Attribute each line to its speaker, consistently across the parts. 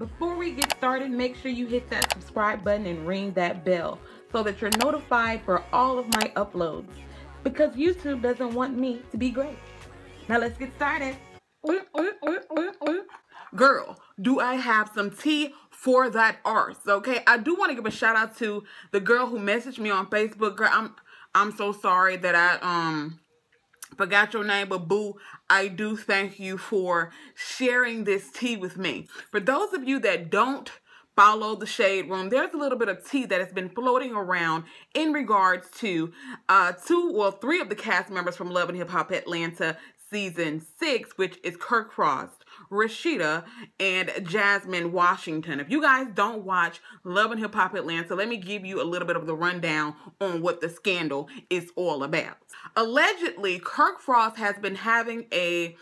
Speaker 1: Before we get started, make sure you hit that subscribe button and ring that bell so that you're notified for all of my uploads, because YouTube doesn't want me to be great. Now let's get started. Girl, do I have some tea for that arse, okay? I do want to give a shout out to the girl who messaged me on Facebook. Girl, I'm so sorry that I forgot your name, but boo, I do thank you for sharing this tea with me. For those of you that don't follow the Shade Room, there's a little bit of tea that has been floating around in regards to three of the cast members from Love and Hip Hop Atlanta Season 6, which is Kirk, Rashida, and Jasmine Washington. If you guys don't watch Love and Hip Hop Atlanta, let me give you a little bit of the rundown on what the scandal is all about. Allegedly, Kirk has been having a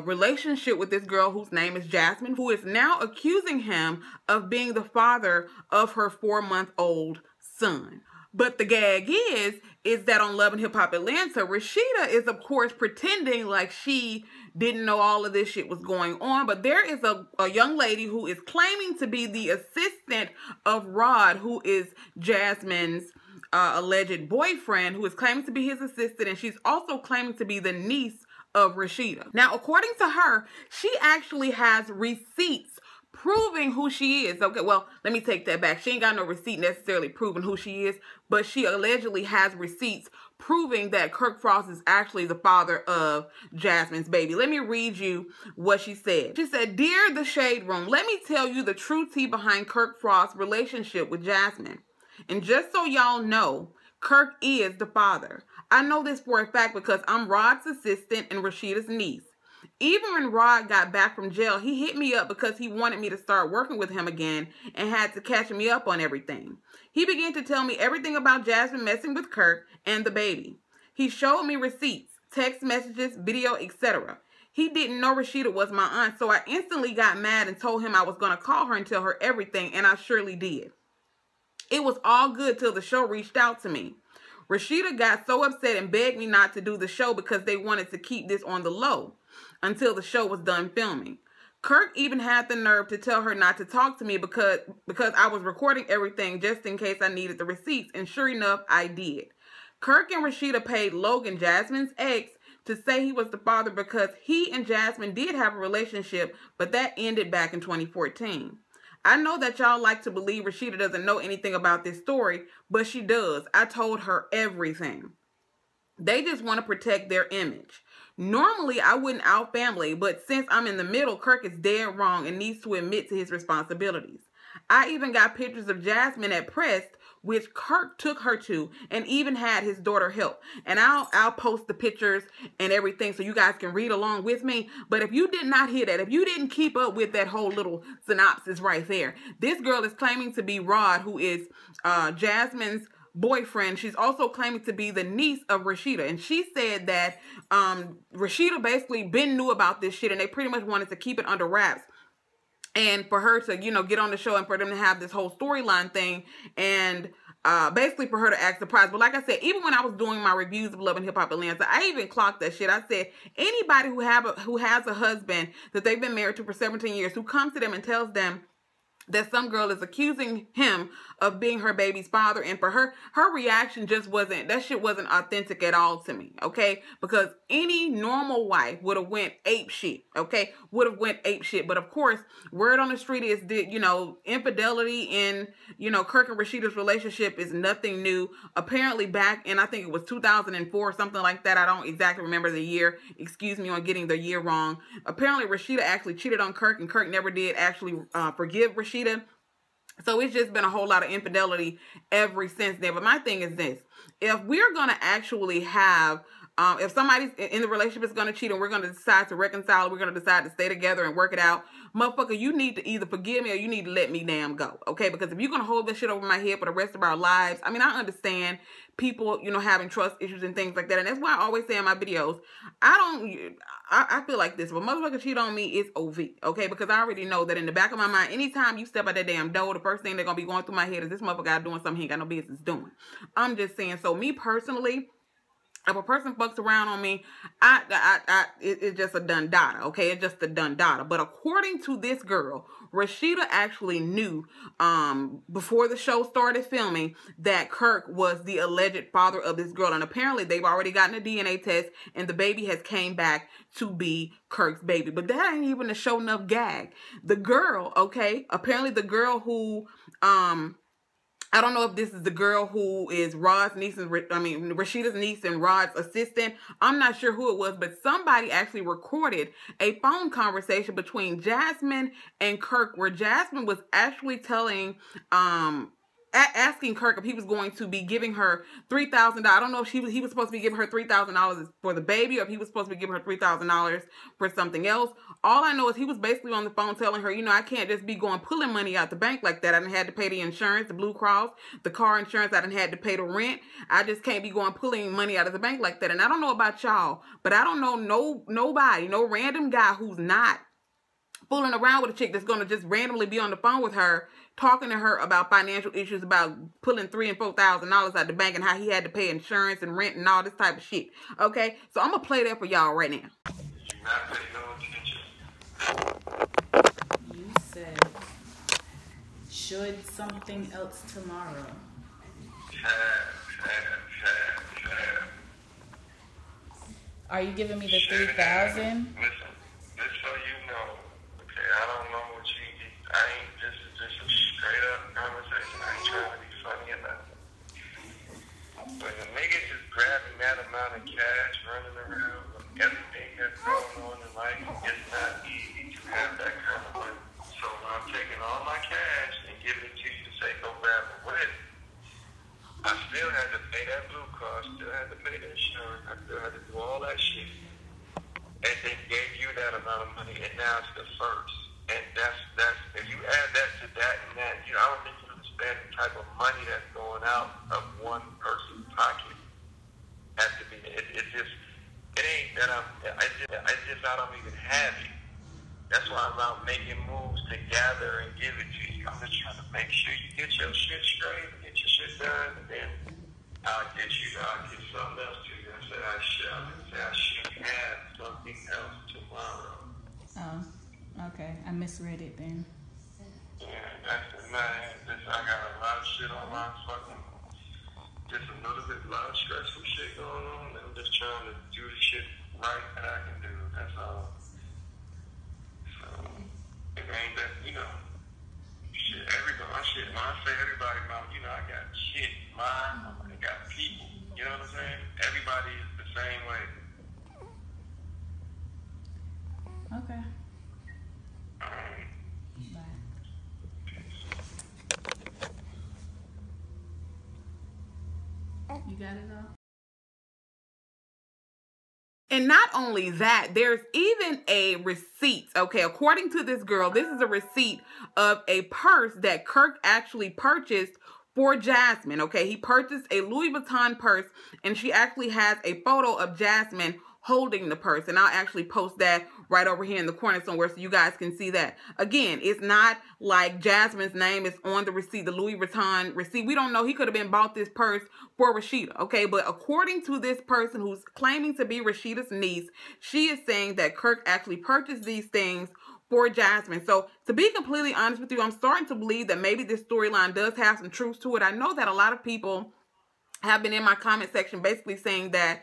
Speaker 1: relationship with this girl whose name is Jasmine, who is now accusing him of being the father of her 4-month-old son. But the gag is that on Love and Hip Hop Atlanta, Rashida is, of course, pretending like she didn't know all of this shit was going on. But there is a young lady who is claiming to be the assistant of Rod, who is Jasmine's alleged boyfriend, who is claiming to be his assistant. And she's also claiming to be the niece of Rashida. Now, according to her, she actually has receipts proving who she is. Okay, well, let me take that back. She ain't got no receipt necessarily proving who she is, but she allegedly has receipts proving that Kirk is actually the father of Jasmine's baby. Let me read you what she said. She said, "Dear the Shade Room, let me tell you the true tea behind Kirk Frost's relationship with Jasmine. And just so y'all know, Kirk is the father. I know this for a fact because I'm Rod's assistant and Rashida's niece. Even when Rod got back from jail, he hit me up because he wanted me to start working with him again and had to catch me up on everything. He began to tell me everything about Jasmine messing with Kirk and the baby. He showed me receipts, text messages, video, etc. He didn't know Rashida was my aunt, so I instantly got mad and told him I was going to call her and tell her everything, and I surely did. It was all good till the show reached out to me. Rashida got so upset and begged me not to do the show because they wanted to keep this on the low until the show was done filming. Kirk even had the nerve to tell her not to talk to me because I was recording everything just in case I needed the receipts, and sure enough, I did. Kirk and Rashida paid Logan, Jasmine's ex, to say he was the father because he and Jasmine did have a relationship, but that ended back in 2014. I know that y'all like to believe Rashida doesn't know anything about this story, but she does. I told her everything. They just want to protect their image. Normally, I wouldn't out family, but since I'm in the middle, Kirk is dead wrong and needs to admit to his responsibilities. I even got pictures of Jasmine at Pressed, which Kirk took her to, and even had his daughter help. And I'll post the pictures and everything so you guys can read along with me. But if you did not hear that, if you didn't keep up with that whole little synopsis right there, this girl is claiming to be Rod, who is Jasmine's boyfriend. She's also claiming to be the niece of Rashida, and she said that Rashida basically been knew about this shit and they pretty much wanted to keep it under wraps, and for her to, you know, get on the show and for them to have this whole storyline thing, and basically for her to act surprised. But like I said, even when I was doing my reviews of Love and Hip Hop Atlanta, I even clocked that shit. I said, anybody who has a husband that they've been married to for 17 years, who comes to them and tells them that some girl is accusing him of being her baby's father, and for her reaction just wasn't, that shit wasn't authentic at all to me, okay? Because any normal wife would have went ape shit, okay? Would have went ape shit. But of course, word on the street is that, you know, infidelity in, you know, Kirk and Rashida's relationship is nothing new. Apparently back in, I think it was 2004, something like that. I don't exactly remember the year. Excuse me on getting the year wrong. Apparently Rashida actually cheated on Kirk, and Kirk never did actually forgive Rashida. So it's just been a whole lot of infidelity ever since then. But my thing is this: if we're going to actually have, if somebody's in the relationship is going to cheat and we're going to decide to reconcile, we're going to decide to stay together and work it out, motherfucker, you need to either forgive me or you need to let me damn go, okay? Because if you're going to hold this shit over my head for the rest of our lives, I mean, I understand people, you know, having trust issues and things like that. And that's why I always say in my videos, I feel like this. If a motherfucker cheat on me, it's OV, okay? Because I already know that in the back of my mind, anytime you step out that damn door, the first thing they're going to be going through my head is this motherfucker doing something he ain't got no business doing. I'm just saying. So me personally, If a person fucks around on me, it's just a done data, okay? It's just a done data. But according to this girl, Rashida actually knew before the show started filming that Kirk was the alleged father of this girl. And apparently they've already gotten a DNA test and the baby has came back to be Kirk's baby. But that ain't even a show enough gag. The girl, okay, apparently the girl who... I don't know if this is the girl who is Rashida's niece and Rod's assistant. I'm not sure who it was, but somebody actually recorded a phone conversation between Jasmine and Kirk where Jasmine was actually telling, asking Kirk if he was going to be giving her $3,000. I don't know if he was supposed to be giving her $3,000 for the baby or if he was supposed to be giving her $3,000 for something else. All I know is he was basically on the phone telling her, you know, I can't just be pulling money out the bank like that. I done had to pay the insurance, the Blue Cross, the car insurance. I done had to pay the rent. I just can't be pulling money out of the bank like that. And I don't know about y'all, but I don't know nobody, no random guy who's not fooling around with a chick that's going to just randomly be on the phone with her, talking to her about financial issues, about pulling $3,000 and $4,000 out the bank and how he had to pay insurance and rent and all this type of shit. Okay, so I'm gonna play that for y'all right now.
Speaker 2: You said, should something else tomorrow? Are you giving me the $3,000?
Speaker 3: Listen, just so you know, okay, I don't know what you need. This is just a straight up conversation. I ain't trying to be funny or nothing. But the niggas is grabbing that amount of cash, running around with everything that's going on in life, it's not easy to have that kind of money. So I'm taking all my cash and giving it to you to say, go grab it with. I still had to pay that Blue Cross, still had to pay the insurance, I still had to do all that shit. And they gave you that amount of money, and now it's the first. And that's if you add that to that and that, you know, I don't think you understand the type of money that's going out of one person's pocket. Has to be, it ain't that I don't even have it. That's why I'm out making moves to gather and give it to you. I'm just trying to make sure you get your shit straight, get your shit done, and then I'll get something else to you. I said I should have something else tomorrow.
Speaker 2: Oh, okay. I misread it then.
Speaker 3: Yeah, I got a lot of shit on my fucking, just a lot of stressful shit going on, and I'm just trying to do the shit right that I can do. That's all. So, it ain't that, you know, shit, when I say everybody, you know, I got shit, I got people, you know what I'm saying? Everybody is the same way.
Speaker 2: Okay.
Speaker 3: Alright.
Speaker 2: Bye. You got it all?
Speaker 1: And not only that, there's even a receipt, okay? According to this girl, this is a receipt of a purse that Kirk actually purchased for Jasmine, okay? He purchased a Louis Vuitton purse, and she actually has a photo of Jasmine holding the purse. And I'll actually post that right over here in the corner somewhere so you guys can see that. Again, it's not like Jasmine's name is on the receipt, the Louis Vuitton receipt. We don't know. He could have been bought this purse for Rashida, okay? But according to this person who's claiming to be Rashida's niece, she is saying that Kirk actually purchased these things for Jasmine. So to be completely honest with you, I'm starting to believe that maybe this storyline does have some truth to it. I know that a lot of people have been in my comment section basically saying that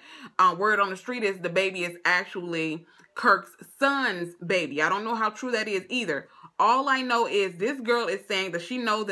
Speaker 1: word on the street is the baby is actually Kirk's son's baby. I don't know how true that is either. All I know is this girl is saying that she knows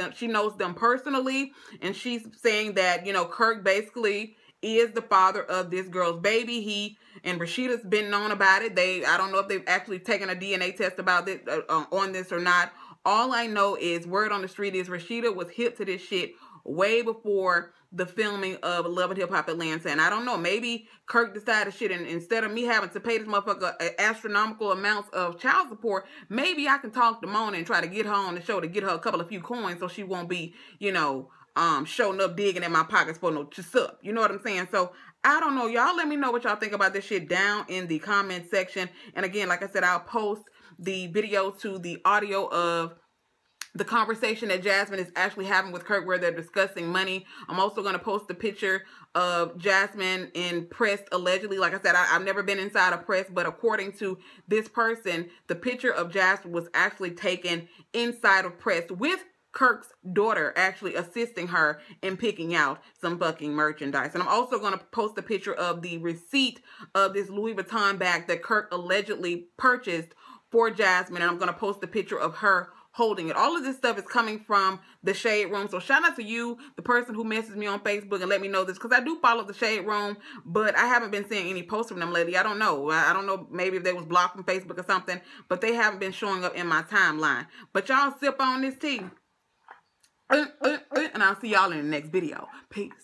Speaker 1: them personally, and she's saying that, you know, Kirk basically is the father of this girl's baby. He and Rashida's been known about it. I don't know if they've actually taken a DNA test about this on this or not. All I know is word on the street is Rashida was hip to this shit way before the filming of Love and Hip Hop Atlanta. And I don't know, maybe Kirk decided shit, and instead of me having to pay this motherfucker astronomical amounts of child support, maybe I can talk to Mona and try to get her on the show to get her a few coins so she won't be, you know, showing up digging in my pockets for no sup. You know what I'm saying? So I don't know. Y'all let me know what y'all think about this shit down in the comment section. And again, like I said, I'll post the video to the audio of the conversation that Jasmine is actually having with Kirk where they're discussing money. I'm also going to post a picture of Jasmine in press, allegedly. Like I said, I've never been inside a press, but according to this person, the picture of Jasmine was actually taken inside of press with Kirk's daughter actually assisting her in picking out some fucking merchandise. And I'm also going to post a picture of the receipt of this Louis Vuitton bag that Kirk allegedly purchased for Jasmine. And I'm going to post a picture of her holding it. All of this stuff is coming from the Shade Room. So shout out to you, the person who messaged me on Facebook and let me know this, because I do follow the Shade Room, but I haven't been seeing any posts from them lately. I don't know. I don't know, maybe if they was blocked from Facebook or something, but they haven't been showing up in my timeline. But y'all sip on this tea. And I'll see y'all in the next video. Peace.